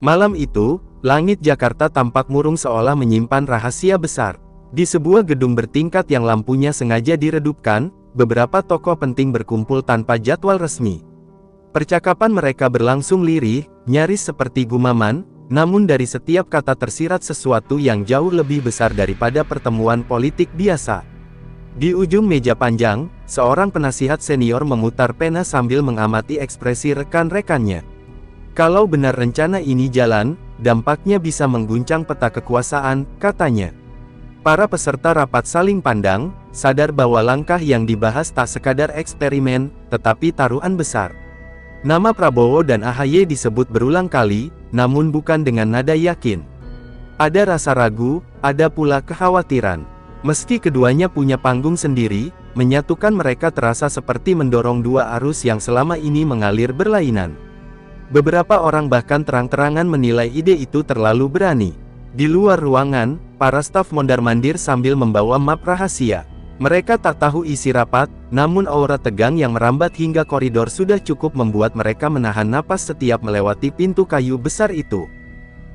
Malam itu, langit Jakarta tampak murung seolah menyimpan rahasia besar. Di sebuah gedung bertingkat yang lampunya sengaja diredupkan, beberapa tokoh penting berkumpul tanpa jadwal resmi. Percakapan mereka berlangsung lirih, nyaris seperti gumaman, namun dari setiap kata tersirat sesuatu yang jauh lebih besar daripada pertemuan politik biasa. Di ujung meja panjang, seorang penasihat senior memutar pena sambil mengamati ekspresi rekan-rekannya. Kalau benar rencana ini jalan, dampaknya bisa mengguncang peta kekuasaan, katanya. Para peserta rapat saling pandang, sadar bahwa langkah yang dibahas tak sekadar eksperimen, tetapi taruhan besar. Nama Prabowo dan AHY disebut berulang kali, namun bukan dengan nada yakin. Ada rasa ragu, ada pula kekhawatiran. Meski keduanya punya panggung sendiri, menyatukan mereka terasa seperti mendorong dua arus yang selama ini mengalir berlainan. Beberapa orang bahkan terang-terangan menilai ide itu terlalu berani. Di luar ruangan, para staf mondar-mandir sambil membawa map rahasia. Mereka tak tahu isi rapat, namun aura tegang yang merambat hingga koridor sudah cukup membuat mereka menahan napas setiap melewati pintu kayu besar itu.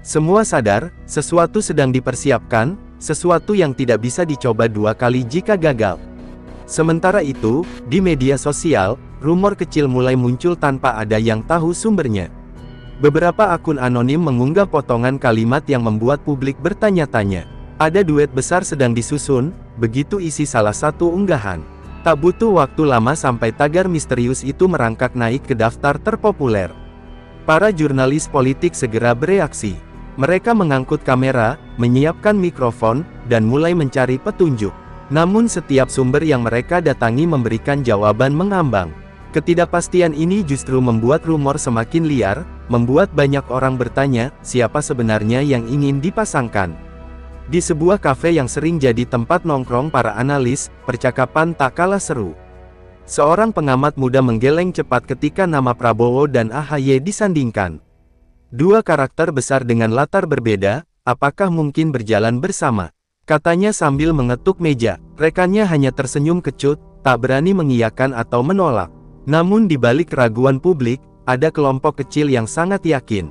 Semua sadar, sesuatu sedang dipersiapkan, sesuatu yang tidak bisa dicoba dua kali jika gagal. Sementara itu, di media sosial, rumor kecil mulai muncul tanpa ada yang tahu sumbernya. Beberapa akun anonim mengunggah potongan kalimat yang membuat publik bertanya-tanya. Ada duet besar sedang disusun, begitu isi salah satu unggahan. Tak butuh waktu lama sampai tagar misterius itu merangkak naik ke daftar terpopuler. Para jurnalis politik segera bereaksi. Mereka mengangkut kamera, menyiapkan mikrofon, dan mulai mencari petunjuk. Namun setiap sumber yang mereka datangi memberikan jawaban mengambang. Ketidakpastian ini justru membuat rumor semakin liar, membuat banyak orang bertanya, siapa sebenarnya yang ingin dipasangkan. Di sebuah kafe yang sering jadi tempat nongkrong para analis, percakapan tak kalah seru. Seorang pengamat muda menggeleng cepat ketika nama Prabowo dan AHY disandingkan. Dua karakter besar dengan latar berbeda, apakah mungkin berjalan bersama? Katanya sambil mengetuk meja. Rekannya hanya tersenyum kecut, tak berani mengiyakan atau menolak. Namun di balik keraguan publik, ada kelompok kecil yang sangat yakin.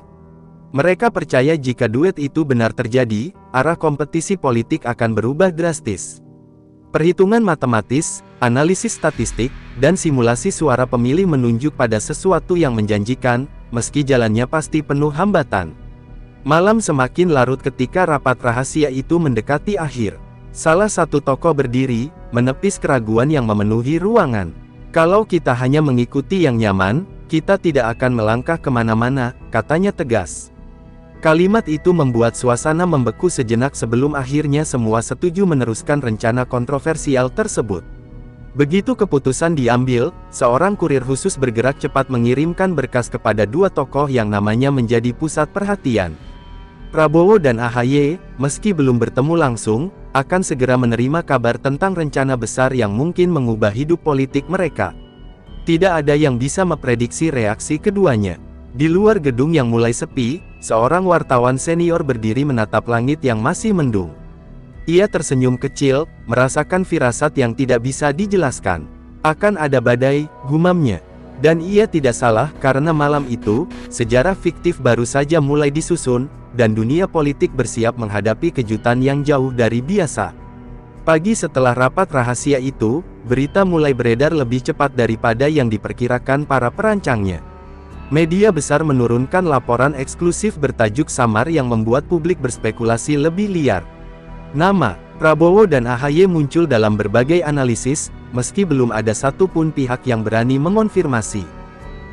Mereka percaya jika duet itu benar terjadi, arah kompetisi politik akan berubah drastis. Perhitungan matematis, analisis statistik, dan simulasi suara pemilih menunjuk pada sesuatu yang menjanjikan, meski jalannya pasti penuh hambatan. Malam semakin larut ketika rapat rahasia itu mendekati akhir. Salah satu tokoh berdiri, menepis keraguan yang memenuhi ruangan. Kalau kita hanya mengikuti yang nyaman, kita tidak akan melangkah kemana-mana, katanya tegas. Kalimat itu membuat suasana membeku sejenak sebelum akhirnya semua setuju meneruskan rencana kontroversial tersebut. Begitu keputusan diambil, seorang kurir khusus bergerak cepat mengirimkan berkas kepada dua tokoh yang namanya menjadi pusat perhatian. Prabowo dan AHY, meski belum bertemu langsung, akan segera menerima kabar tentang rencana besar yang mungkin mengubah hidup politik mereka. Tidak ada yang bisa memprediksi reaksi keduanya. Di luar gedung yang mulai sepi, seorang wartawan senior berdiri menatap langit yang masih mendung. Ia tersenyum kecil, merasakan firasat yang tidak bisa dijelaskan. Akan ada badai, gumamnya. Dan ia tidak salah, karena malam itu, sejarah fiktif baru saja mulai disusun, dan dunia politik bersiap menghadapi kejutan yang jauh dari biasa. Pagi setelah rapat rahasia itu, berita mulai beredar lebih cepat daripada yang diperkirakan para perancangnya. Media besar menurunkan laporan eksklusif bertajuk samar yang membuat publik berspekulasi lebih liar. Nama Prabowo dan AHY muncul dalam berbagai analisis, meski belum ada satupun pihak yang berani mengonfirmasi.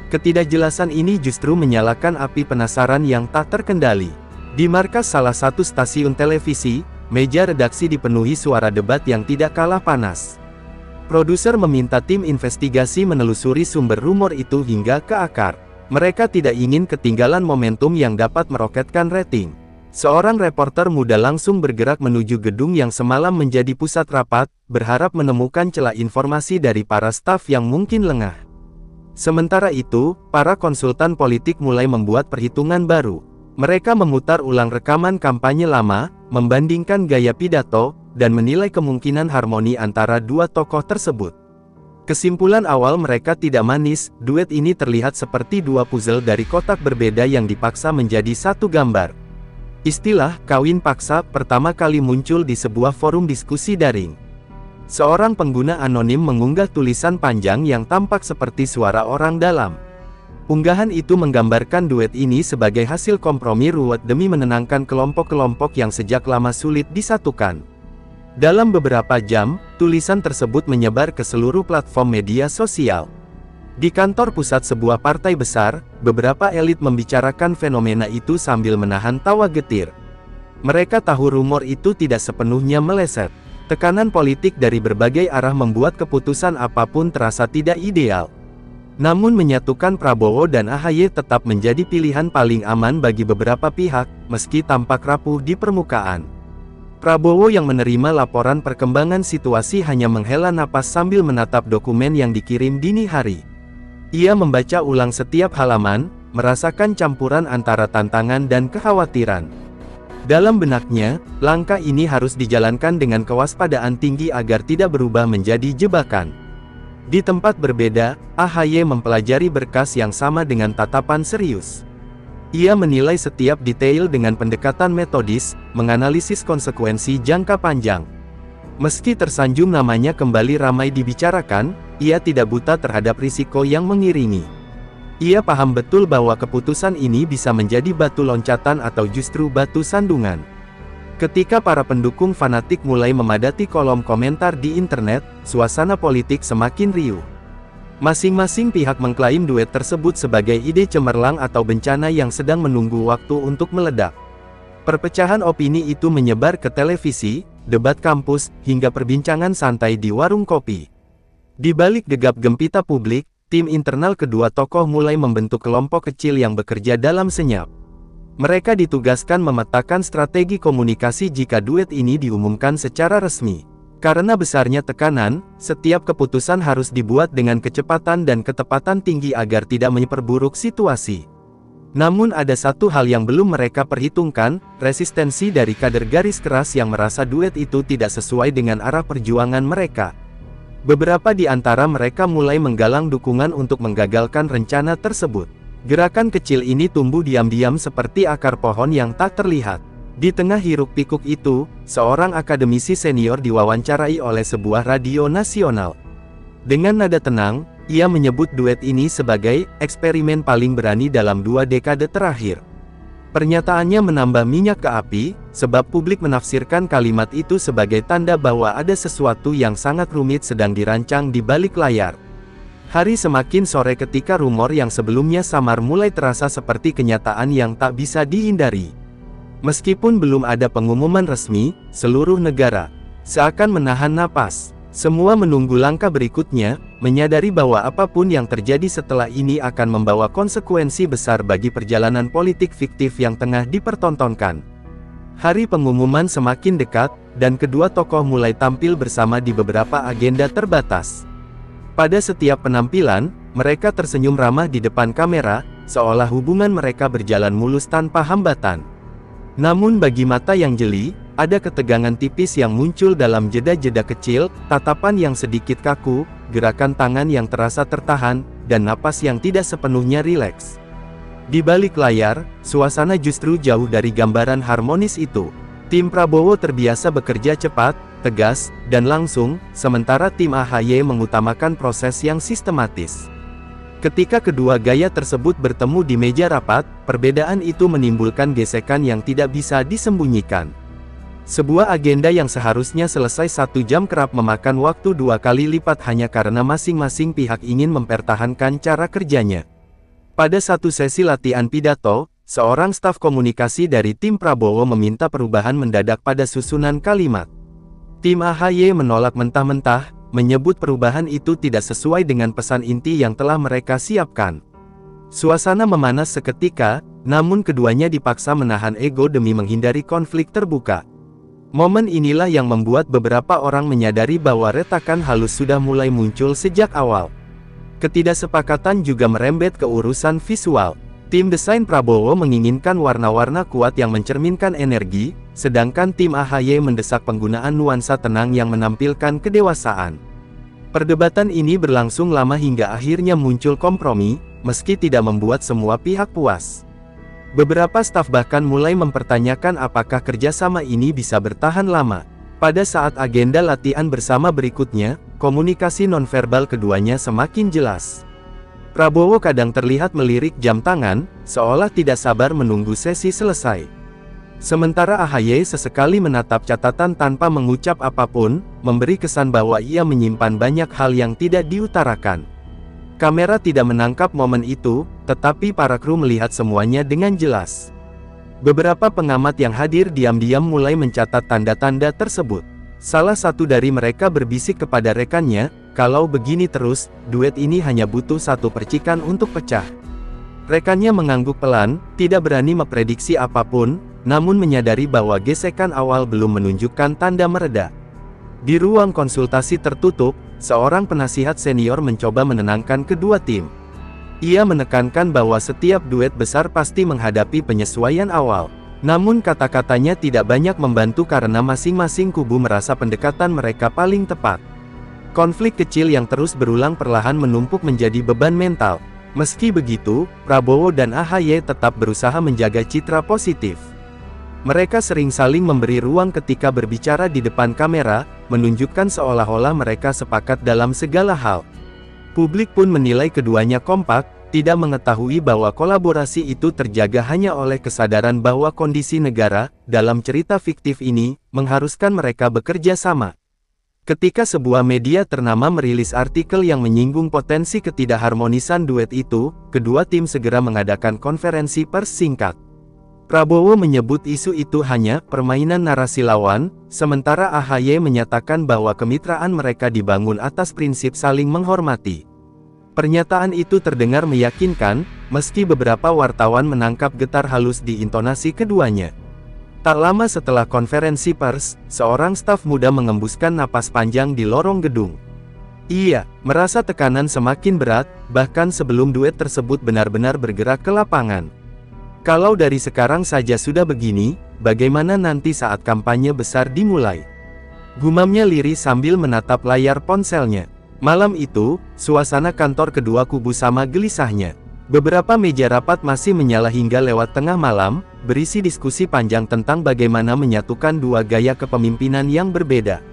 Ketidakjelasan ini justru menyalakan api penasaran yang tak terkendali. Di markas salah satu stasiun televisi, meja redaksi dipenuhi suara debat yang tidak kalah panas. Produser meminta tim investigasi menelusuri sumber rumor itu hingga ke akar. Mereka tidak ingin ketinggalan momentum yang dapat meroketkan rating. Seorang reporter muda langsung bergerak menuju gedung yang semalam menjadi pusat rapat, berharap menemukan celah informasi dari para staf yang mungkin lengah. Sementara itu, para konsultan politik mulai membuat perhitungan baru. Mereka memutar ulang rekaman kampanye lama, membandingkan gaya pidato, dan menilai kemungkinan harmoni antara dua tokoh tersebut. Kesimpulan awal mereka tidak manis, duet ini terlihat seperti dua puzzle dari kotak berbeda yang dipaksa menjadi satu gambar. Istilah "kawin paksa" pertama kali muncul di sebuah forum diskusi daring. Seorang pengguna anonim mengunggah tulisan panjang yang tampak seperti suara orang dalam. Unggahan itu menggambarkan duet ini sebagai hasil kompromi ruwet demi menenangkan kelompok-kelompok yang sejak lama sulit disatukan. Dalam beberapa jam, tulisan tersebut menyebar ke seluruh platform media sosial. Di kantor pusat sebuah partai besar, beberapa elit membicarakan fenomena itu sambil menahan tawa getir. Mereka tahu rumor itu tidak sepenuhnya meleset. Tekanan politik dari berbagai arah membuat keputusan apapun terasa tidak ideal. Namun menyatukan Prabowo dan AHY tetap menjadi pilihan paling aman bagi beberapa pihak, meski tampak rapuh di permukaan. Prabowo yang menerima laporan perkembangan situasi hanya menghela napas sambil menatap dokumen yang dikirim dini hari. Ia membaca ulang setiap halaman, merasakan campuran antara tantangan dan kekhawatiran. Dalam benaknya, langkah ini harus dijalankan dengan kewaspadaan tinggi agar tidak berubah menjadi jebakan. Di tempat berbeda, AHY mempelajari berkas yang sama dengan tatapan serius. Ia menilai setiap detail dengan pendekatan metodis, menganalisis konsekuensi jangka panjang. Meski tersanjung namanya kembali ramai dibicarakan, ia tidak buta terhadap risiko yang mengiringi. Ia paham betul bahwa keputusan ini bisa menjadi batu loncatan atau justru batu sandungan. Ketika para pendukung fanatik mulai memadati kolom komentar di internet, suasana politik semakin riuh. Masing-masing pihak mengklaim duet tersebut sebagai ide cemerlang atau bencana yang sedang menunggu waktu untuk meledak. Perpecahan opini itu menyebar ke televisi, debat kampus, hingga perbincangan santai di warung kopi. Di balik gegap gempita publik, tim internal kedua tokoh mulai membentuk kelompok kecil yang bekerja dalam senyap. Mereka ditugaskan memetakan strategi komunikasi jika duet ini diumumkan secara resmi. Karena besarnya tekanan, setiap keputusan harus dibuat dengan kecepatan dan ketepatan tinggi agar tidak memperburuk situasi. Namun ada satu hal yang belum mereka perhitungkan, resistensi dari kader garis keras yang merasa duet itu tidak sesuai dengan arah perjuangan mereka. Beberapa di antara mereka mulai menggalang dukungan untuk menggagalkan rencana tersebut. Gerakan kecil ini tumbuh diam-diam seperti akar pohon yang tak terlihat. Di tengah hiruk-pikuk itu, seorang akademisi senior diwawancarai oleh sebuah radio nasional. Dengan nada tenang, ia menyebut duet ini sebagai eksperimen paling berani dalam 2 dekade terakhir. Pernyataannya menambah minyak ke api, sebab publik menafsirkan kalimat itu sebagai tanda bahwa ada sesuatu yang sangat rumit sedang dirancang di balik layar. Hari semakin sore ketika rumor yang sebelumnya samar mulai terasa seperti kenyataan yang tak bisa dihindari. Meskipun belum ada pengumuman resmi, seluruh negara seakan menahan napas. Semua menunggu langkah berikutnya, menyadari bahwa apapun yang terjadi setelah ini akan membawa konsekuensi besar bagi perjalanan politik fiktif yang tengah dipertontonkan. Hari pengumuman semakin dekat, dan kedua tokoh mulai tampil bersama di beberapa agenda terbatas. Pada setiap penampilan, mereka tersenyum ramah di depan kamera, seolah hubungan mereka berjalan mulus tanpa hambatan. Namun bagi mata yang jeli, ada ketegangan tipis yang muncul dalam jeda-jeda kecil, tatapan yang sedikit kaku, gerakan tangan yang terasa tertahan, dan napas yang tidak sepenuhnya rileks. Di balik layar, suasana justru jauh dari gambaran harmonis itu. Tim Prabowo terbiasa bekerja cepat, tegas, dan langsung, sementara tim AHY mengutamakan proses yang sistematis. Ketika kedua gaya tersebut bertemu di meja rapat, perbedaan itu menimbulkan gesekan yang tidak bisa disembunyikan. Sebuah agenda yang seharusnya selesai 1 jam kerap memakan waktu 2 kali lipat hanya karena masing-masing pihak ingin mempertahankan cara kerjanya. Pada satu sesi latihan pidato, seorang staf komunikasi dari tim Prabowo meminta perubahan mendadak pada susunan kalimat. Tim AHY menolak mentah-mentah, menyebut perubahan itu tidak sesuai dengan pesan inti yang telah mereka siapkan. Suasana memanas seketika, namun keduanya dipaksa menahan ego demi menghindari konflik terbuka. Momen inilah yang membuat beberapa orang menyadari bahwa retakan halus sudah mulai muncul sejak awal. Ketidaksepakatan juga merembet ke urusan visual. Tim desain Prabowo menginginkan warna-warna kuat yang mencerminkan energi, sedangkan tim AHY mendesak penggunaan nuansa tenang yang menampilkan kedewasaan. Perdebatan ini berlangsung lama hingga akhirnya muncul kompromi, meski tidak membuat semua pihak puas. Beberapa staf bahkan mulai mempertanyakan apakah kerjasama ini bisa bertahan lama. Pada saat agenda latihan bersama berikutnya, komunikasi nonverbal keduanya semakin jelas. Prabowo kadang terlihat melirik jam tangan, seolah tidak sabar menunggu sesi selesai. Sementara AHY sesekali menatap catatan tanpa mengucap apapun, memberi kesan bahwa ia menyimpan banyak hal yang tidak diutarakan. Kamera tidak menangkap momen itu, tetapi para kru melihat semuanya dengan jelas. Beberapa pengamat yang hadir diam-diam mulai mencatat tanda-tanda tersebut. Salah satu dari mereka berbisik kepada rekannya, kalau begini terus, duet ini hanya butuh satu percikan untuk pecah. Rekannya mengangguk pelan, tidak berani memprediksi apapun, namun menyadari bahwa gesekan awal belum menunjukkan tanda mereda. Di ruang konsultasi tertutup, seorang penasihat senior mencoba menenangkan kedua tim. Ia menekankan bahwa setiap duet besar pasti menghadapi penyesuaian awal. Namun kata-katanya tidak banyak membantu karena masing-masing kubu merasa pendekatan mereka paling tepat. Konflik kecil yang terus berulang perlahan menumpuk menjadi beban mental. Meski begitu, Prabowo dan AHY tetap berusaha menjaga citra positif. Mereka sering saling memberi ruang ketika berbicara di depan kamera, menunjukkan seolah-olah mereka sepakat dalam segala hal. Publik pun menilai keduanya kompak, tidak mengetahui bahwa kolaborasi itu terjaga hanya oleh kesadaran bahwa kondisi negara, dalam cerita fiktif ini, mengharuskan mereka bekerja sama. Ketika sebuah media ternama merilis artikel yang menyinggung potensi ketidakharmonisan duet itu, kedua tim segera mengadakan konferensi pers singkat. Prabowo menyebut isu itu hanya permainan narasi lawan, sementara AHY menyatakan bahwa kemitraan mereka dibangun atas prinsip saling menghormati. Pernyataan itu terdengar meyakinkan, meski beberapa wartawan menangkap getar halus di intonasi keduanya. Tak lama setelah konferensi pers, seorang staf muda mengembuskan napas panjang di lorong gedung. Ia merasa tekanan semakin berat, bahkan sebelum duet tersebut benar-benar bergerak ke lapangan. Kalau dari sekarang saja sudah begini, bagaimana nanti saat kampanye besar dimulai? Gumamnya lirih sambil menatap layar ponselnya. Malam itu, suasana kantor kedua kubu sama gelisahnya. Beberapa meja rapat masih menyala hingga lewat tengah malam, berisi diskusi panjang tentang bagaimana menyatukan dua gaya kepemimpinan yang berbeda.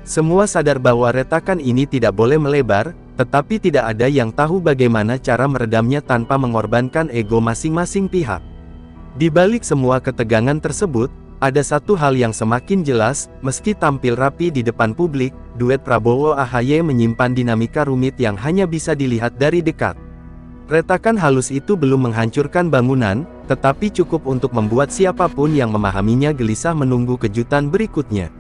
Semua sadar bahwa retakan ini tidak boleh melebar, tetapi tidak ada yang tahu bagaimana cara meredamnya tanpa mengorbankan ego masing-masing pihak. Di balik semua ketegangan tersebut, ada satu hal yang semakin jelas, meski tampil rapi di depan publik, duet Prabowo-AHY menyimpan dinamika rumit yang hanya bisa dilihat dari dekat. Retakan halus itu belum menghancurkan bangunan, tetapi cukup untuk membuat siapapun yang memahaminya gelisah menunggu kejutan berikutnya.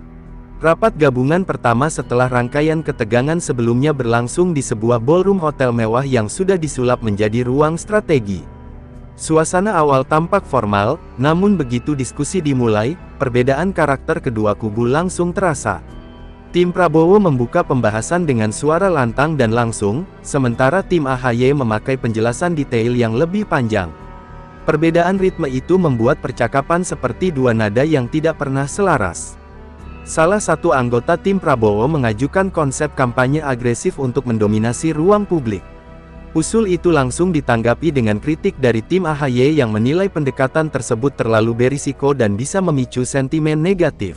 Rapat gabungan pertama setelah rangkaian ketegangan sebelumnya berlangsung di sebuah ballroom hotel mewah yang sudah disulap menjadi ruang strategi. Suasana awal tampak formal, namun begitu diskusi dimulai, perbedaan karakter kedua kubu langsung terasa. Tim Prabowo membuka pembahasan dengan suara lantang dan langsung, sementara tim AHY memakai penjelasan detail yang lebih panjang. Perbedaan ritme itu membuat percakapan seperti dua nada yang tidak pernah selaras. Salah satu anggota tim Prabowo mengajukan konsep kampanye agresif untuk mendominasi ruang publik. Usul itu langsung ditanggapi dengan kritik dari tim AHY yang menilai pendekatan tersebut terlalu berisiko dan bisa memicu sentimen negatif.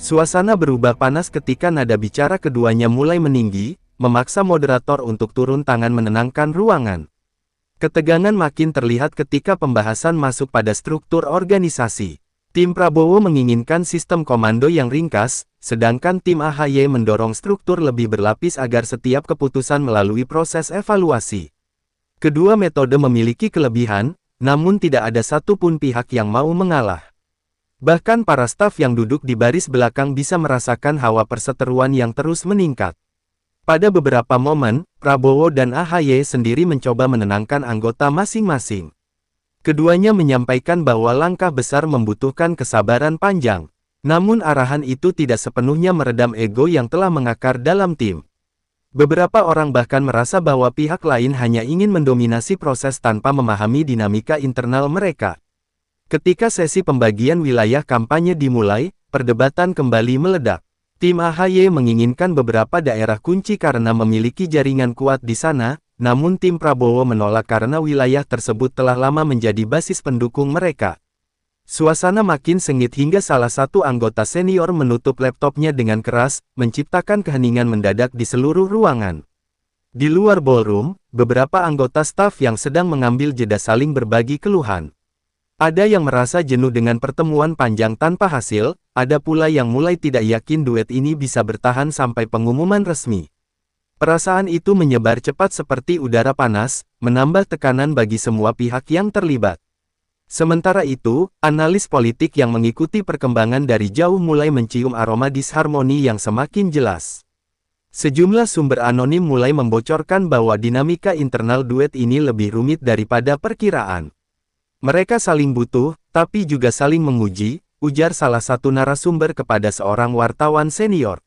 Suasana berubah panas ketika nada bicara keduanya mulai meninggi, memaksa moderator untuk turun tangan menenangkan ruangan. Ketegangan makin terlihat ketika pembahasan masuk pada struktur organisasi. Tim Prabowo menginginkan sistem komando yang ringkas, sedangkan tim AHY mendorong struktur lebih berlapis agar setiap keputusan melalui proses evaluasi. Kedua metode memiliki kelebihan, namun tidak ada satupun pihak yang mau mengalah. Bahkan para staf yang duduk di baris belakang bisa merasakan hawa perseteruan yang terus meningkat. Pada beberapa momen, Prabowo dan AHY sendiri mencoba menenangkan anggota masing-masing. Keduanya menyampaikan bahwa langkah besar membutuhkan kesabaran panjang. Namun arahan itu tidak sepenuhnya meredam ego yang telah mengakar dalam tim. Beberapa orang bahkan merasa bahwa pihak lain hanya ingin mendominasi proses tanpa memahami dinamika internal mereka. Ketika sesi pembagian wilayah kampanye dimulai, perdebatan kembali meledak. Tim AHY menginginkan beberapa daerah kunci karena memiliki jaringan kuat di sana, namun tim Prabowo menolak karena wilayah tersebut telah lama menjadi basis pendukung mereka. Suasana makin sengit hingga salah satu anggota senior menutup laptopnya dengan keras, menciptakan keheningan mendadak di seluruh ruangan. Di luar ballroom, beberapa anggota staf yang sedang mengambil jeda saling berbagi keluhan. Ada yang merasa jenuh dengan pertemuan panjang tanpa hasil, ada pula yang mulai tidak yakin duet ini bisa bertahan sampai pengumuman resmi. Perasaan itu menyebar cepat seperti udara panas, menambah tekanan bagi semua pihak yang terlibat. Sementara itu, analis politik yang mengikuti perkembangan dari jauh mulai mencium aroma disharmoni yang semakin jelas. Sejumlah sumber anonim mulai membocorkan bahwa dinamika internal duet ini lebih rumit daripada perkiraan. Mereka saling butuh, tapi juga saling menguji, ujar salah satu narasumber kepada seorang wartawan senior.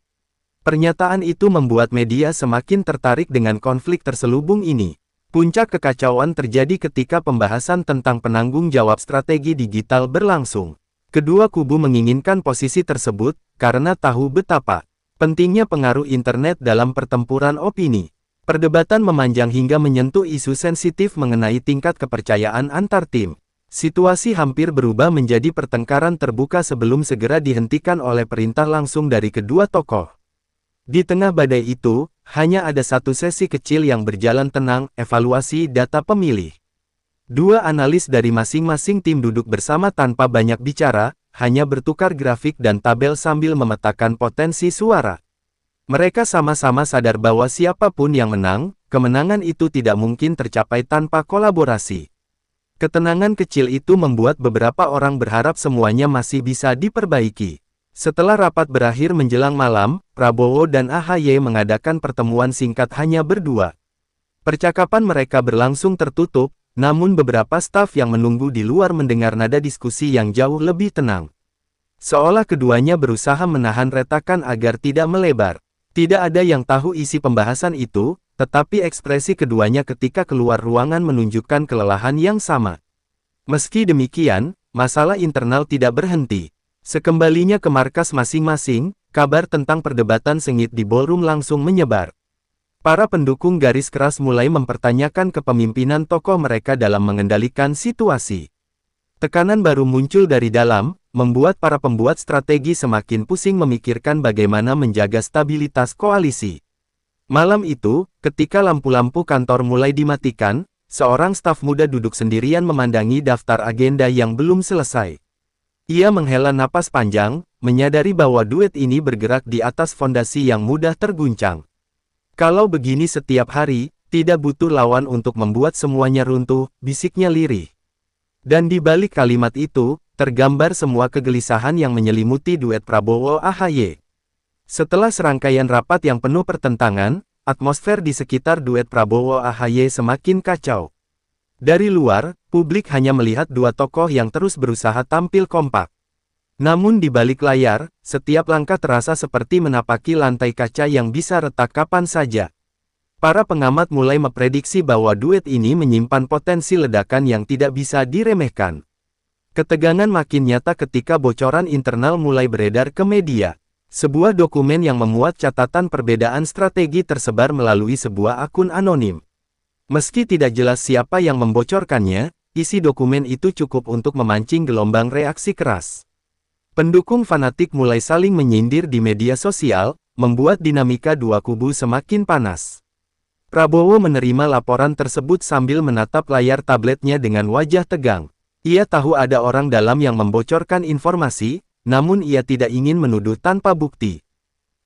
Pernyataan itu membuat media semakin tertarik dengan konflik terselubung ini. Puncak kekacauan terjadi ketika pembahasan tentang penanggung jawab strategi digital berlangsung. Kedua kubu menginginkan posisi tersebut, karena tahu betapa pentingnya pengaruh internet dalam pertempuran opini. Perdebatan memanjang hingga menyentuh isu sensitif mengenai tingkat kepercayaan antar tim. Situasi hampir berubah menjadi pertengkaran terbuka sebelum segera dihentikan oleh perintah langsung dari kedua tokoh. Di tengah badai itu, hanya ada satu sesi kecil yang berjalan tenang, evaluasi data pemilih. Dua analis dari masing-masing tim duduk bersama tanpa banyak bicara, hanya bertukar grafik dan tabel sambil memetakan potensi suara. Mereka sama-sama sadar bahwa siapapun yang menang, kemenangan itu tidak mungkin tercapai tanpa kolaborasi. Ketenangan kecil itu membuat beberapa orang berharap semuanya masih bisa diperbaiki. Setelah rapat berakhir menjelang malam, Prabowo dan AHY mengadakan pertemuan singkat hanya berdua. Percakapan mereka berlangsung tertutup, namun beberapa staf yang menunggu di luar mendengar nada diskusi yang jauh lebih tenang. Seolah keduanya berusaha menahan retakan agar tidak melebar. Tidak ada yang tahu isi pembahasan itu, tetapi ekspresi keduanya ketika keluar ruangan menunjukkan kelelahan yang sama. Meski demikian, masalah internal tidak berhenti. Sekembalinya ke markas masing-masing, kabar tentang perdebatan sengit di ballroom langsung menyebar. Para pendukung garis keras mulai mempertanyakan kepemimpinan tokoh mereka dalam mengendalikan situasi. Tekanan baru muncul dari dalam, membuat para pembuat strategi semakin pusing memikirkan bagaimana menjaga stabilitas koalisi. Malam itu, ketika lampu-lampu kantor mulai dimatikan, seorang staf muda duduk sendirian memandangi daftar agenda yang belum selesai. Ia menghela napas panjang, menyadari bahwa duet ini bergerak di atas fondasi yang mudah terguncang. Kalau begini setiap hari, tidak butuh lawan untuk membuat semuanya runtuh, bisiknya lirih. Dan di balik kalimat itu, tergambar semua kegelisahan yang menyelimuti duet Prabowo-AHY. Setelah serangkaian rapat yang penuh pertentangan, atmosfer di sekitar duet Prabowo-AHY semakin kacau. Dari luar, publik hanya melihat dua tokoh yang terus berusaha tampil kompak. Namun di balik layar, setiap langkah terasa seperti menapaki lantai kaca yang bisa retak kapan saja. Para pengamat mulai memprediksi bahwa duet ini menyimpan potensi ledakan yang tidak bisa diremehkan. Ketegangan makin nyata ketika bocoran internal mulai beredar ke media. Sebuah dokumen yang memuat catatan perbedaan strategi tersebar melalui sebuah akun anonim. Meski tidak jelas siapa yang membocorkannya, isi dokumen itu cukup untuk memancing gelombang reaksi keras. Pendukung fanatik mulai saling menyindir di media sosial, membuat dinamika dua kubu semakin panas. Prabowo menerima laporan tersebut sambil menatap layar tabletnya dengan wajah tegang. Ia tahu ada orang dalam yang membocorkan informasi, namun ia tidak ingin menuduh tanpa bukti.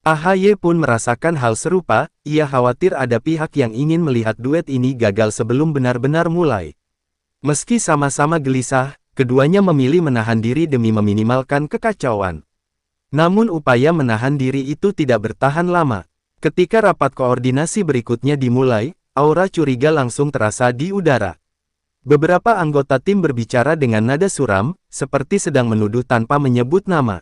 AHY pun merasakan hal serupa, ia khawatir ada pihak yang ingin melihat duet ini gagal sebelum benar-benar mulai. Meski sama-sama gelisah, keduanya memilih menahan diri demi meminimalkan kekacauan. Namun upaya menahan diri itu tidak bertahan lama. Ketika rapat koordinasi berikutnya dimulai, aura curiga langsung terasa di udara. Beberapa anggota tim berbicara dengan nada suram, seperti sedang menuduh tanpa menyebut nama.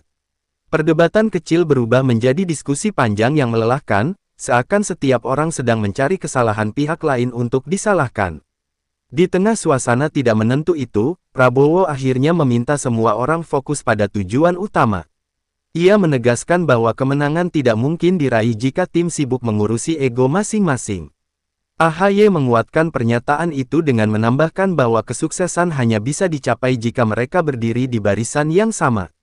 Perdebatan kecil berubah menjadi diskusi panjang yang melelahkan, seakan setiap orang sedang mencari kesalahan pihak lain untuk disalahkan. Di tengah suasana tidak menentu itu, Prabowo akhirnya meminta semua orang fokus pada tujuan utama. Ia menegaskan bahwa kemenangan tidak mungkin diraih jika tim sibuk mengurusi ego masing-masing. AHY menguatkan pernyataan itu dengan menambahkan bahwa kesuksesan hanya bisa dicapai jika mereka berdiri di barisan yang sama.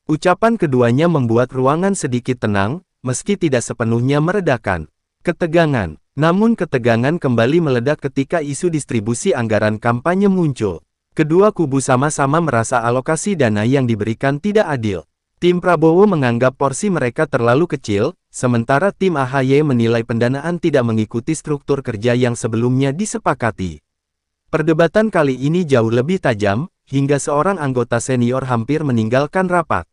Ucapan keduanya membuat ruangan sedikit tenang, meski tidak sepenuhnya meredakan ketegangan. Namun ketegangan kembali meledak ketika isu distribusi anggaran kampanye muncul. Kedua kubu sama-sama merasa alokasi dana yang diberikan tidak adil. Tim Prabowo menganggap porsi mereka terlalu kecil, sementara tim AHY menilai pendanaan tidak mengikuti struktur kerja yang sebelumnya disepakati. Perdebatan kali ini jauh lebih tajam, hingga seorang anggota senior hampir meninggalkan rapat.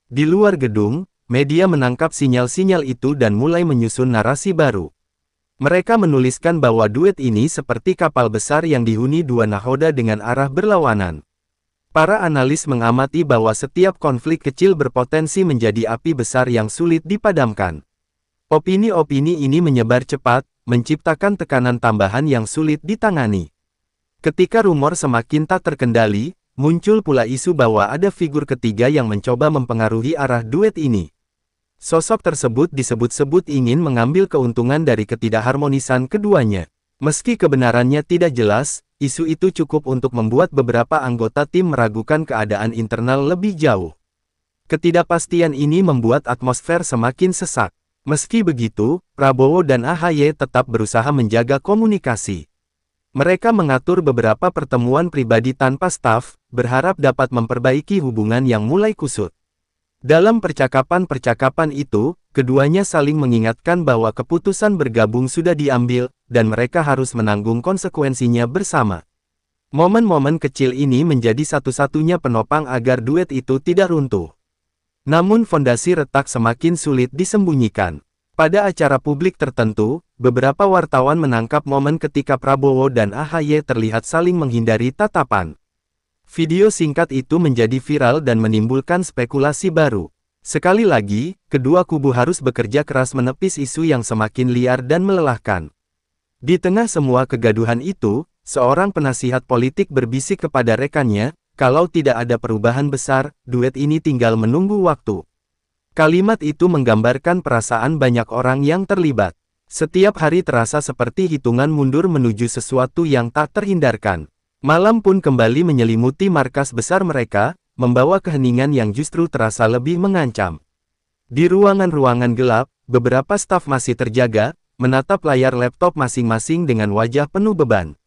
Di luar gedung, media menangkap sinyal-sinyal itu dan mulai menyusun narasi baru. Mereka menuliskan bahwa duet ini seperti kapal besar yang dihuni dua nahoda dengan arah berlawanan. Para analis mengamati bahwa setiap konflik kecil berpotensi menjadi api besar yang sulit dipadamkan. Opini-opini ini menyebar cepat, menciptakan tekanan tambahan yang sulit ditangani. Ketika rumor semakin tak terkendali, muncul pula isu bahwa ada figur ketiga yang mencoba mempengaruhi arah duet ini. Sosok tersebut disebut-sebut ingin mengambil keuntungan dari ketidakharmonisan keduanya. Meski kebenarannya tidak jelas, isu itu cukup untuk membuat beberapa anggota tim meragukan keadaan internal lebih jauh. Ketidakpastian ini membuat atmosfer semakin sesak. Meski begitu, Prabowo dan AHY tetap berusaha menjaga komunikasi. Mereka mengatur beberapa pertemuan pribadi tanpa staf, berharap dapat memperbaiki hubungan yang mulai kusut. Dalam percakapan-percakapan itu, keduanya saling mengingatkan bahwa keputusan bergabung sudah diambil, dan mereka harus menanggung konsekuensinya bersama. Momen-momen kecil ini menjadi satu-satunya penopang agar duet itu tidak runtuh. Namun fondasi retak semakin sulit disembunyikan. Pada acara publik tertentu, beberapa wartawan menangkap momen ketika Prabowo dan AHY terlihat saling menghindari tatapan. Video singkat itu menjadi viral dan menimbulkan spekulasi baru. Sekali lagi, kedua kubu harus bekerja keras menepis isu yang semakin liar dan melelahkan. Di tengah semua kegaduhan itu, seorang penasihat politik berbisik kepada rekannya, kalau tidak ada perubahan besar, duet ini tinggal menunggu waktu. Kalimat itu menggambarkan perasaan banyak orang yang terlibat. Setiap hari terasa seperti hitungan mundur menuju sesuatu yang tak terhindarkan. Malam pun kembali menyelimuti markas besar mereka, membawa keheningan yang justru terasa lebih mengancam. Di ruangan-ruangan gelap, beberapa staf masih terjaga, menatap layar laptop masing-masing dengan wajah penuh beban.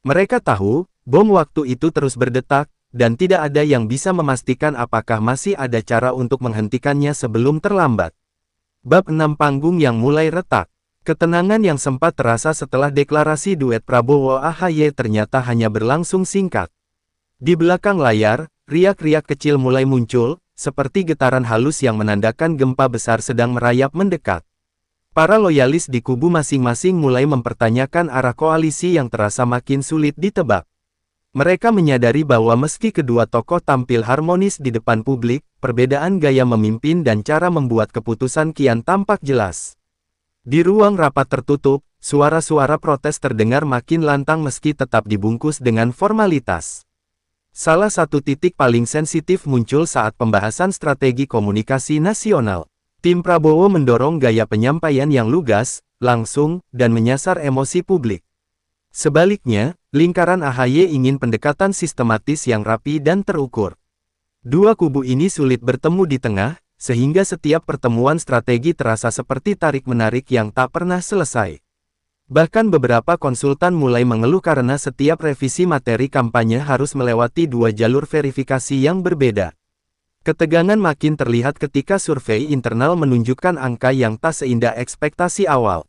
Mereka tahu, bom waktu itu terus berdetak, dan tidak ada yang bisa memastikan apakah masih ada cara untuk menghentikannya sebelum terlambat. Bab 6 panggung yang mulai retak. Ketenangan yang sempat terasa setelah deklarasi duet Prabowo-AHY ternyata hanya berlangsung singkat. Di belakang layar, riak-riak kecil mulai muncul, seperti getaran halus yang menandakan gempa besar sedang merayap mendekat. Para loyalis di kubu masing-masing mulai mempertanyakan arah koalisi yang terasa makin sulit ditebak. Mereka menyadari bahwa meski kedua tokoh tampil harmonis di depan publik, perbedaan gaya memimpin dan cara membuat keputusan kian tampak jelas. Di ruang rapat tertutup, suara-suara protes terdengar makin lantang meski tetap dibungkus dengan formalitas. Salah satu titik paling sensitif muncul saat pembahasan strategi komunikasi nasional. Tim Prabowo mendorong gaya penyampaian yang lugas, langsung, dan menyasar emosi publik. Sebaliknya, lingkaran AHY ingin pendekatan sistematis yang rapi dan terukur. Dua kubu ini sulit bertemu di tengah, sehingga setiap pertemuan strategi terasa seperti tarik-menarik yang tak pernah selesai. Bahkan beberapa konsultan mulai mengeluh karena setiap revisi materi kampanye harus melewati dua jalur verifikasi yang berbeda. Ketegangan makin terlihat ketika survei internal menunjukkan angka yang tak seindah ekspektasi awal.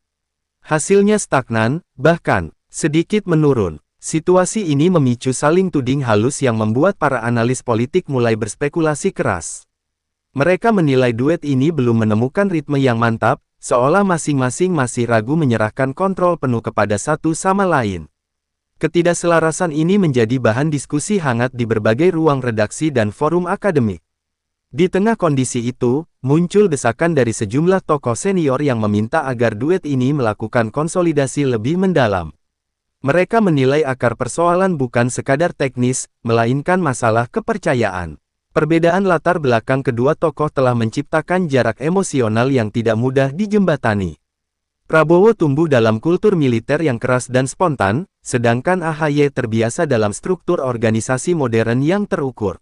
Hasilnya stagnan, bahkan sedikit menurun. Situasi ini memicu saling tuding halus yang membuat para analis politik mulai berspekulasi keras. Mereka menilai duet ini belum menemukan ritme yang mantap, seolah masing-masing masih ragu menyerahkan kontrol penuh kepada satu sama lain. Ketidakselarasan ini menjadi bahan diskusi hangat di berbagai ruang redaksi dan forum akademik. Di tengah kondisi itu, muncul desakan dari sejumlah tokoh senior yang meminta agar duet ini melakukan konsolidasi lebih mendalam. Mereka menilai akar persoalan bukan sekadar teknis, melainkan masalah kepercayaan. Perbedaan latar belakang kedua tokoh telah menciptakan jarak emosional yang tidak mudah dijembatani. Prabowo tumbuh dalam kultur militer yang keras dan spontan, sedangkan AHY terbiasa dalam struktur organisasi modern yang terukur.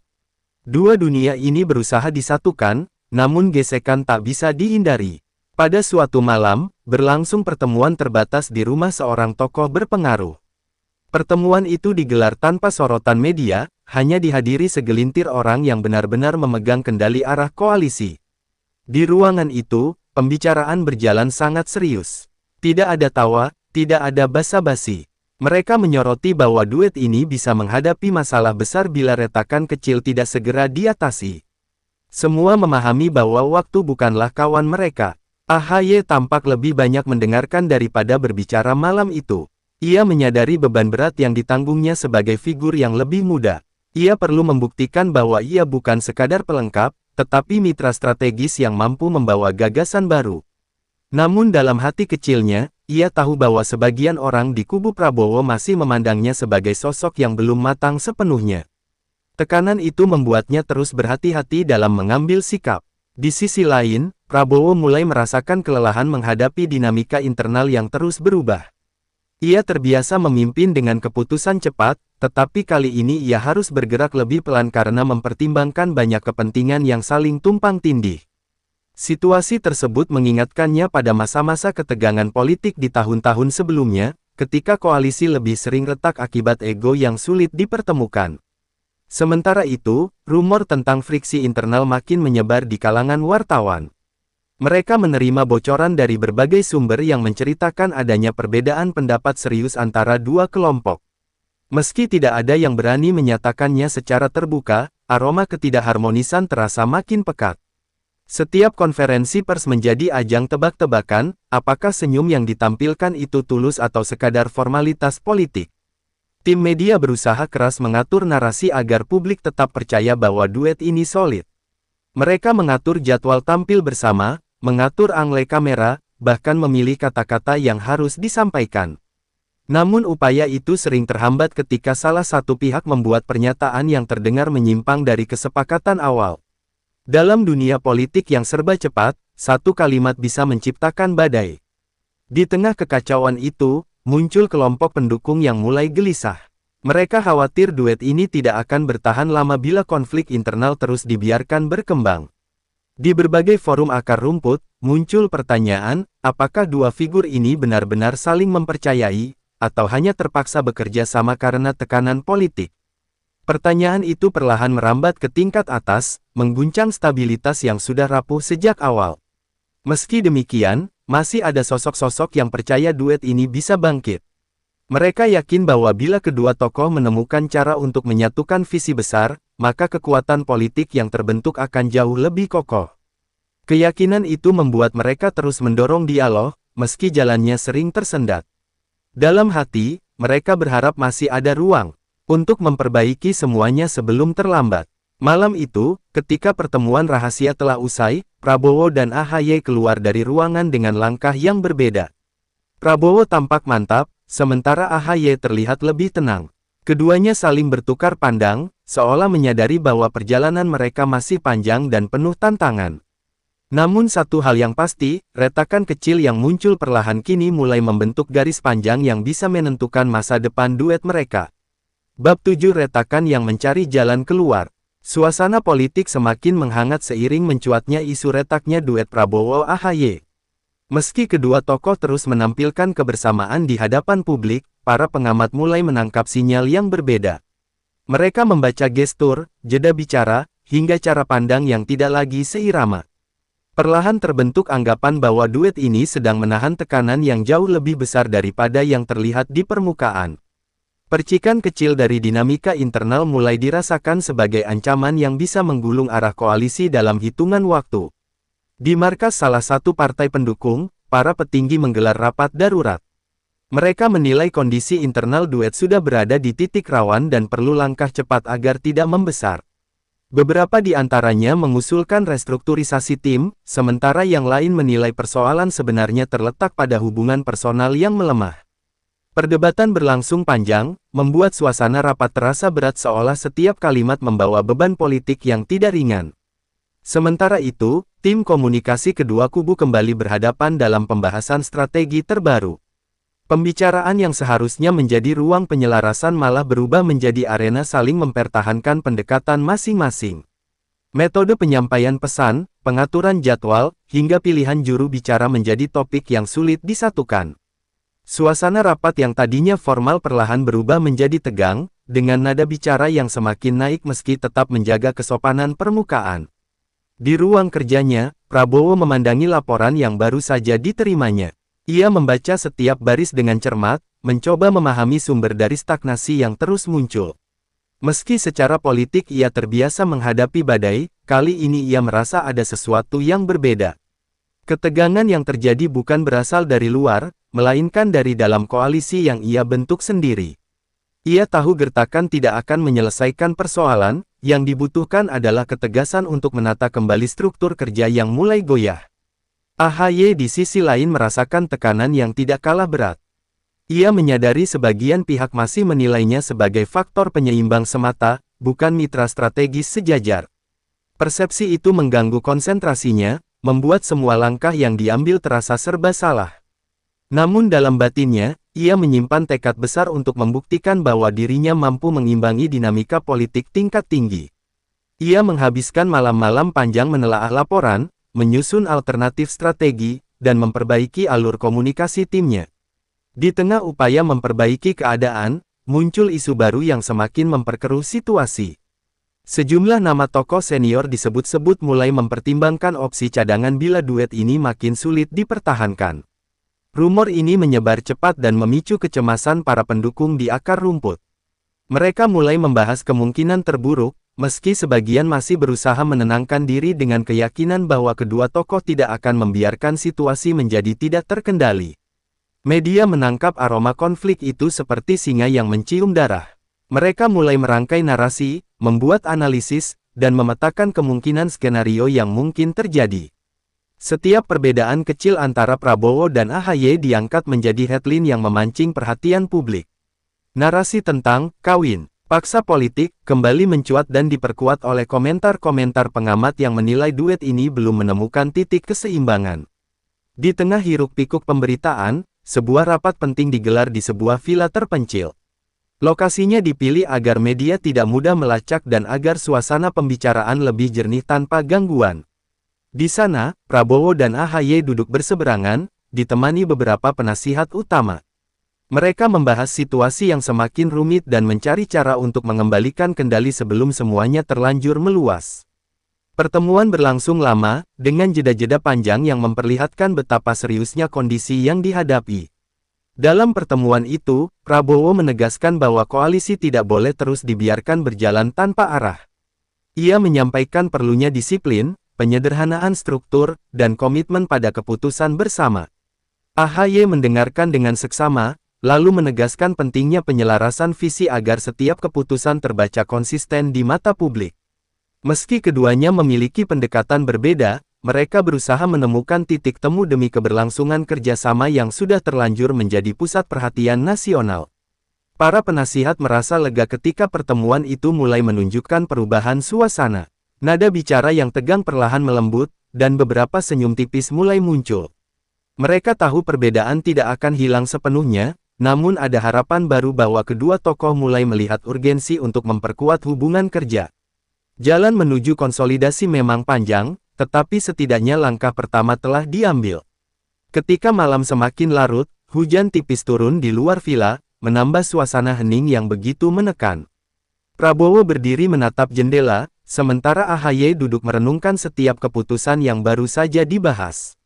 Dua dunia ini berusaha disatukan, namun gesekan tak bisa dihindari. Pada suatu malam, berlangsung pertemuan terbatas di rumah seorang tokoh berpengaruh. Pertemuan itu digelar tanpa sorotan media, hanya dihadiri segelintir orang yang benar-benar memegang kendali arah koalisi. Di ruangan itu, pembicaraan berjalan sangat serius. Tidak ada tawa, tidak ada basa-basi. Mereka menyoroti bahwa duet ini bisa menghadapi masalah besar bila retakan kecil tidak segera diatasi. Semua memahami bahwa waktu bukanlah kawan mereka. AHY tampak lebih banyak mendengarkan daripada berbicara malam itu. Ia menyadari beban berat yang ditanggungnya sebagai figur yang lebih muda. Ia perlu membuktikan bahwa ia bukan sekadar pelengkap, tetapi mitra strategis yang mampu membawa gagasan baru. Namun dalam hati kecilnya, ia tahu bahwa sebagian orang di kubu Prabowo masih memandangnya sebagai sosok yang belum matang sepenuhnya. Tekanan itu membuatnya terus berhati-hati dalam mengambil sikap. Di sisi lain, Prabowo mulai merasakan kelelahan menghadapi dinamika internal yang terus berubah. Ia terbiasa memimpin dengan keputusan cepat, tetapi kali ini ia harus bergerak lebih pelan karena mempertimbangkan banyak kepentingan yang saling tumpang tindih. Situasi tersebut mengingatkannya pada masa-masa ketegangan politik di tahun-tahun sebelumnya, ketika koalisi lebih sering retak akibat ego yang sulit dipertemukan. Sementara itu, rumor tentang friksi internal makin menyebar di kalangan wartawan. Mereka menerima bocoran dari berbagai sumber yang menceritakan adanya perbedaan pendapat serius antara dua kelompok. Meski tidak ada yang berani menyatakannya secara terbuka, aroma ketidakharmonisan terasa makin pekat. Setiap konferensi pers menjadi ajang tebak-tebakan, apakah senyum yang ditampilkan itu tulus atau sekadar formalitas politik. Tim media berusaha keras mengatur narasi agar publik tetap percaya bahwa duet ini solid. Mereka mengatur jadwal tampil bersama, mengatur angle kamera, bahkan memilih kata-kata yang harus disampaikan. Namun upaya itu sering terhambat ketika salah satu pihak membuat pernyataan yang terdengar menyimpang dari kesepakatan awal. Dalam dunia politik yang serba cepat, satu kalimat bisa menciptakan badai. Di tengah kekacauan itu, muncul kelompok pendukung yang mulai gelisah. Mereka khawatir duet ini tidak akan bertahan lama bila konflik internal terus dibiarkan berkembang. Di berbagai forum akar rumput, muncul pertanyaan, apakah dua figur ini benar-benar saling mempercayai, atau hanya terpaksa bekerja sama karena tekanan politik? Pertanyaan itu perlahan merambat ke tingkat atas, mengguncang stabilitas yang sudah rapuh sejak awal. Meski demikian, masih ada sosok-sosok yang percaya duet ini bisa bangkit. Mereka yakin bahwa bila kedua tokoh menemukan cara untuk menyatukan visi besar, maka kekuatan politik yang terbentuk akan jauh lebih kokoh. Keyakinan itu membuat mereka terus mendorong dialog, meski jalannya sering tersendat. Dalam hati, mereka berharap masih ada ruang untuk memperbaiki semuanya sebelum terlambat. Malam itu, ketika pertemuan rahasia telah usai, Prabowo dan AHY keluar dari ruangan dengan langkah yang berbeda. Prabowo tampak mantap, sementara AHY terlihat lebih tenang. Keduanya saling bertukar pandang, seolah menyadari bahwa perjalanan mereka masih panjang dan penuh tantangan. Namun satu hal yang pasti, retakan kecil yang muncul perlahan kini mulai membentuk garis panjang yang bisa menentukan masa depan duet mereka. Bab 7 Retakan yang mencari jalan keluar. Suasana politik semakin menghangat seiring mencuatnya isu retaknya duet Prabowo-AHY. Meski kedua tokoh terus menampilkan kebersamaan di hadapan publik, para pengamat mulai menangkap sinyal yang berbeda. Mereka membaca gestur, jeda bicara, hingga cara pandang yang tidak lagi seirama. Perlahan terbentuk anggapan bahwa duet ini sedang menahan tekanan yang jauh lebih besar daripada yang terlihat di permukaan. Percikan kecil dari dinamika internal mulai dirasakan sebagai ancaman yang bisa menggulung arah koalisi dalam hitungan waktu. Di markas salah satu partai pendukung, para petinggi menggelar rapat darurat. Mereka menilai kondisi internal duet sudah berada di titik rawan dan perlu langkah cepat agar tidak membesar. Beberapa di antaranya mengusulkan restrukturisasi tim, sementara yang lain menilai persoalan sebenarnya terletak pada hubungan personal yang melemah. Perdebatan berlangsung panjang, membuat suasana rapat terasa berat seolah setiap kalimat membawa beban politik yang tidak ringan. Sementara itu, tim komunikasi kedua kubu kembali berhadapan dalam pembahasan strategi terbaru. Pembicaraan yang seharusnya menjadi ruang penyelarasan malah berubah menjadi arena saling mempertahankan pendekatan masing-masing. Metode penyampaian pesan, pengaturan jadwal, hingga pilihan juru bicara menjadi topik yang sulit disatukan. Suasana rapat yang tadinya formal perlahan berubah menjadi tegang, dengan nada bicara yang semakin naik meski tetap menjaga kesopanan permukaan. Di ruang kerjanya, Prabowo memandangi laporan yang baru saja diterimanya. Ia membaca setiap baris dengan cermat, mencoba memahami sumber dari stagnasi yang terus muncul. Meski secara politik ia terbiasa menghadapi badai, kali ini ia merasa ada sesuatu yang berbeda. Ketegangan yang terjadi bukan berasal dari luar, melainkan dari dalam koalisi yang ia bentuk sendiri. Ia tahu gertakan tidak akan menyelesaikan persoalan, yang dibutuhkan adalah ketegasan untuk menata kembali struktur kerja yang mulai goyah. AHY di sisi lain merasakan tekanan yang tidak kalah berat. Ia menyadari sebagian pihak masih menilainya sebagai faktor penyeimbang semata, bukan mitra strategis sejajar. Persepsi itu mengganggu konsentrasinya, membuat semua langkah yang diambil terasa serba salah. Namun dalam batinnya, ia menyimpan tekad besar untuk membuktikan bahwa dirinya mampu mengimbangi dinamika politik tingkat tinggi. Ia menghabiskan malam-malam panjang menelaah laporan, menyusun alternatif strategi, dan memperbaiki alur komunikasi timnya. Di tengah upaya memperbaiki keadaan, muncul isu baru yang semakin memperkeruh situasi. Sejumlah nama tokoh senior disebut-sebut mulai mempertimbangkan opsi cadangan bila duet ini makin sulit dipertahankan. Rumor ini menyebar cepat dan memicu kecemasan para pendukung di akar rumput. Mereka mulai membahas kemungkinan terburuk, meski sebagian masih berusaha menenangkan diri dengan keyakinan bahwa kedua tokoh tidak akan membiarkan situasi menjadi tidak terkendali. Media menangkap aroma konflik itu seperti singa yang mencium darah. Mereka mulai merangkai narasi, membuat analisis, dan memetakan kemungkinan skenario yang mungkin terjadi. Setiap perbedaan kecil antara Prabowo dan AHY diangkat menjadi headline yang memancing perhatian publik. Narasi tentang kawin paksa politik kembali mencuat dan diperkuat oleh komentar-komentar pengamat yang menilai duet ini belum menemukan titik keseimbangan. Di tengah hiruk-pikuk pemberitaan, sebuah rapat penting digelar di sebuah villa terpencil. Lokasinya dipilih agar media tidak mudah melacak dan agar suasana pembicaraan lebih jernih tanpa gangguan. Di sana, Prabowo dan AHY duduk berseberangan, ditemani beberapa penasihat utama. Mereka membahas situasi yang semakin rumit dan mencari cara untuk mengembalikan kendali sebelum semuanya terlanjur meluas. Pertemuan berlangsung lama, dengan jeda-jeda panjang yang memperlihatkan betapa seriusnya kondisi yang dihadapi. Dalam pertemuan itu, Prabowo menegaskan bahwa koalisi tidak boleh terus dibiarkan berjalan tanpa arah. Ia menyampaikan perlunya disiplin, penyederhanaan struktur, dan komitmen pada keputusan bersama. AHY mendengarkan dengan seksama, lalu menegaskan pentingnya penyelarasan visi agar setiap keputusan terbaca konsisten di mata publik. Meski keduanya memiliki pendekatan berbeda, mereka berusaha menemukan titik temu demi keberlangsungan kerjasama yang sudah terlanjur menjadi pusat perhatian nasional. Para penasihat merasa lega ketika pertemuan itu mulai menunjukkan perubahan suasana. Nada bicara yang tegang perlahan melembut, dan beberapa senyum tipis mulai muncul. Mereka tahu perbedaan tidak akan hilang sepenuhnya, namun ada harapan baru bahwa kedua tokoh mulai melihat urgensi untuk memperkuat hubungan kerja. Jalan menuju konsolidasi memang panjang, tetapi setidaknya langkah pertama telah diambil. Ketika malam semakin larut, hujan tipis turun di luar villa, menambah suasana hening yang begitu menekan. Prabowo berdiri menatap jendela, sementara AHY duduk merenungkan setiap keputusan yang baru saja dibahas.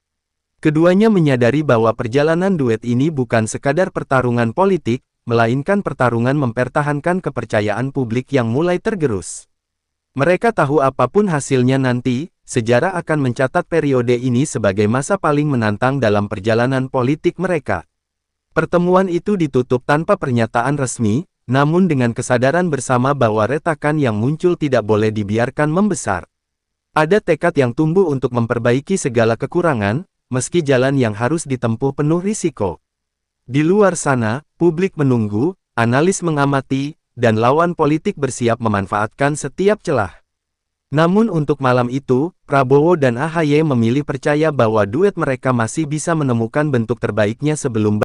Keduanya menyadari bahwa perjalanan duet ini bukan sekadar pertarungan politik, melainkan pertarungan mempertahankan kepercayaan publik yang mulai tergerus. Mereka tahu apapun hasilnya nanti, sejarah akan mencatat periode ini sebagai masa paling menantang dalam perjalanan politik mereka. Pertemuan itu ditutup tanpa pernyataan resmi, namun dengan kesadaran bersama bahwa retakan yang muncul tidak boleh dibiarkan membesar. Ada tekad yang tumbuh untuk memperbaiki segala kekurangan, meski jalan yang harus ditempuh penuh risiko. Di luar sana, publik menunggu, analis mengamati, dan lawan politik bersiap memanfaatkan setiap celah. Namun untuk malam itu, Prabowo dan AHY memilih percaya bahwa duet mereka masih bisa menemukan bentuk terbaiknya sebelum